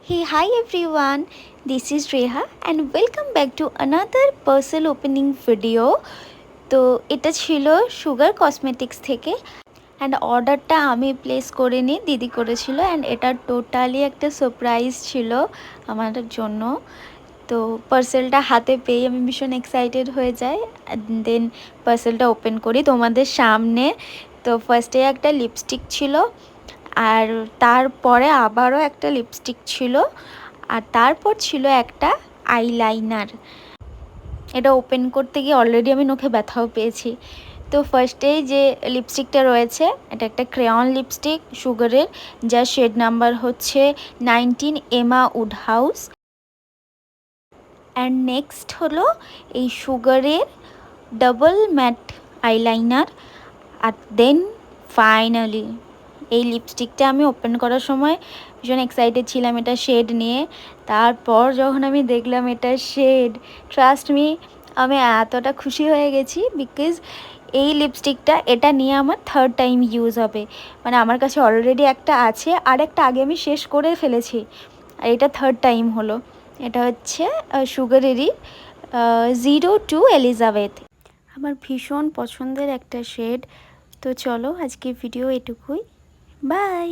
Hey, hi everyone, this is Reha and welcome back to another parcel opening video. তো এটা ছিল sugar cosmetics থেকে and অর্ডারটা আমি প্লেস করিনি, দিদি করেছিল অ্যান্ড এটা টোটালি একটা সারপ্রাইজ ছিল আমার জন্য। তো পার্সেলটা হাতে পেয়ে আমি ভীষণ এক্সাইটেড হয়ে যাই অ্যান্ড দেন পার্সেলটা ওপেন করি তোমাদের সামনে। তো ফার্স্টে একটা লিপস্টিক ছিল, আর তারপরে আবারও একটা লিপস্টিক ছিল, আর তারপর ছিল একটা আইলাইনার। এটা ওপেন করতে গিয়ে অলরেডি আমি নখে ব্যথাও পেয়েছি। তো ফার্স্টেই যে লিপস্টিকটা রয়েছে এটা একটা ক্রেয়ন লিপস্টিক সুগারের, যার শেড নাম্বার হচ্ছে 19 এমা উডহাউস। অ্যান্ড নেক্সট হলো এই সুগারের ডাবল ম্যাট আইলাইনার। আর দেন ফাইনালি এই লিপস্টিকটা আমি ওপেন করার সময় ভীষণ এক্সাইটেড ছিলাম এটা শেড নিয়ে। তারপর যখন আমি দেখলাম এটা শেড, ট্রাস্ট মি আমি এতটা খুশি হয়ে গেছি বিকজ এই লিপস্টিকটা এটা নিয়ে আমার থার্ড টাইম ইউজ হবে। মানে আমার কাছে অলরেডি একটা আছে, আর একটা আগে আমি শেষ করে ফেলেছি, আর এটা থার্ড টাইম হলো। এটা হচ্ছে সুগারেরই 02 এলিজাবেথ, আমার ভীষণ পছন্দের একটা শেড। তো চলো আজকে ভিডিও এটুকুই, বাই।